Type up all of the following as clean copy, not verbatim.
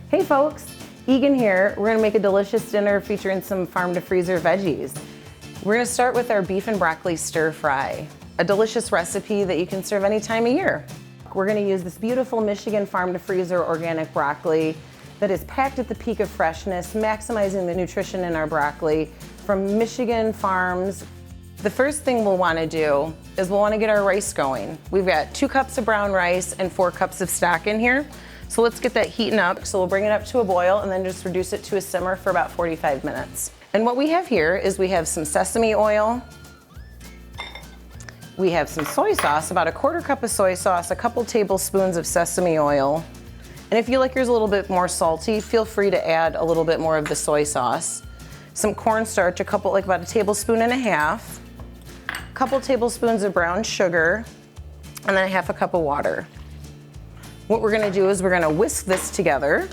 Hey folks, Egan here. We're gonna make a delicious dinner featuring some farm to freezer veggies. We're gonna start with our beef and broccoli stir fry, a delicious recipe that you can serve any time of year. We're gonna use this beautiful Michigan farm to freezer organic broccoli that is packed at the peak of freshness, maximizing the nutrition in our broccoli from Michigan farms. The first thing we'll wanna do is we'll wanna get our rice going. We've got 2 cups of brown rice and 4 cups of stock in here. So let's get that heating up. So we'll bring it up to a boil and then just reduce it to a simmer for about 45 minutes. And what we have here is we have some sesame oil. We have some soy sauce, about a 1/4 cup of soy sauce, a couple tablespoons of sesame oil. And if you like yours a little bit more salty, feel free to add a little bit more of the soy sauce. Some cornstarch, about a 1.5 tablespoons. A couple tablespoons of brown sugar, and then 1/2 cup of water. What we're gonna do is we're gonna whisk this together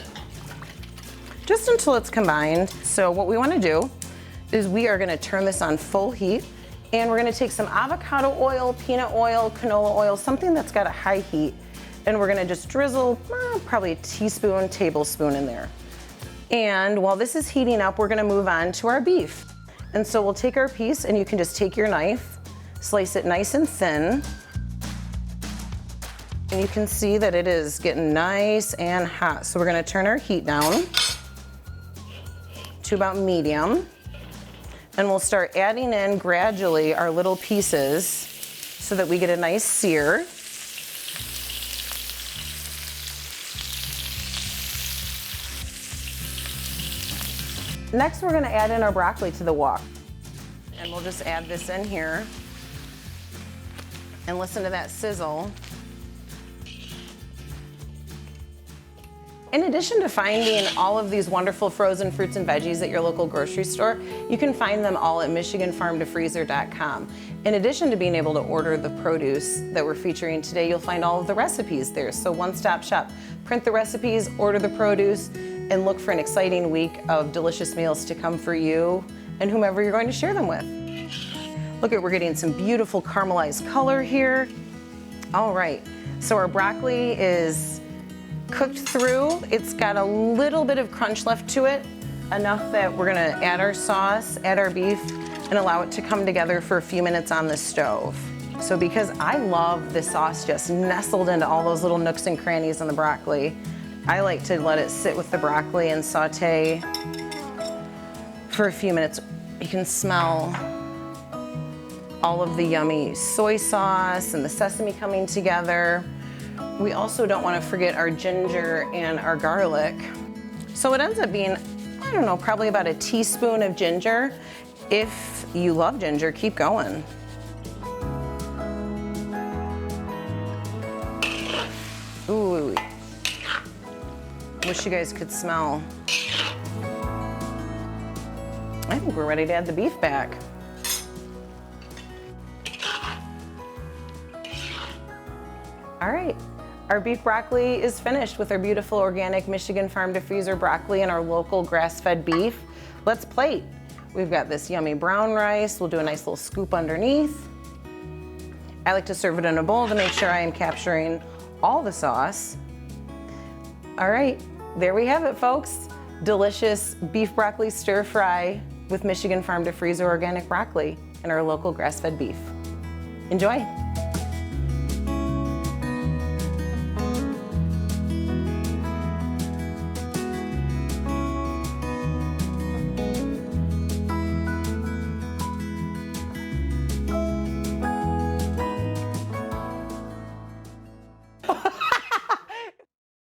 just until it's combined. So what we wanna do is we are gonna turn this on full heat, and we're gonna take some avocado oil, peanut oil, canola oil, something that's got a high heat, and we're gonna just drizzle probably a teaspoon, tablespoon in there. And while this is heating up, we're gonna move on to our beef. And so we'll take our piece, and you can just take your knife, slice it nice and thin. And you can see that it is getting nice and hot. So we're gonna turn our heat down to about medium. And we'll start adding in gradually our little pieces so that we get a nice sear. Next, we're gonna add in our broccoli to the wok. And we'll just add this in here. And listen to that sizzle. In addition to finding all of these wonderful frozen fruits and veggies at your local grocery store, you can find them all at MichiganFarmToFreezer.com. In addition to being able to order the produce that we're featuring today, you'll find all of the recipes there. So one-stop shop. Print the recipes, order the produce, and look for an exciting week of delicious meals to come for you and whomever you're going to share them with. Look at, we're getting some beautiful caramelized color here. All right, so our broccoli is cooked through. It's got a little bit of crunch left to it, enough that we're gonna add our sauce, add our beef, and allow it to come together for a few minutes on the stove. So because I love the sauce just nestled into all those little nooks and crannies in the broccoli, I like to let it sit with the broccoli and saute for a few minutes. You can smell all of the yummy soy sauce and the sesame coming together. We also don't want to forget our ginger and our garlic. So it ends up being, I don't know, probably about a teaspoon of ginger. If you love ginger, keep going. Ooh, wish you guys could smell. I think we're ready to add the beef back. All right. Our beef broccoli is finished with our beautiful organic Michigan farm to freezer broccoli and our local grass-fed beef. Let's plate. We've got this yummy brown rice. We'll do a nice little scoop underneath. I like to serve it in a bowl to make sure I am capturing all the sauce. All right, there we have it, folks. Delicious beef broccoli stir fry with Michigan farm to freezer organic broccoli and our local grass-fed beef. Enjoy.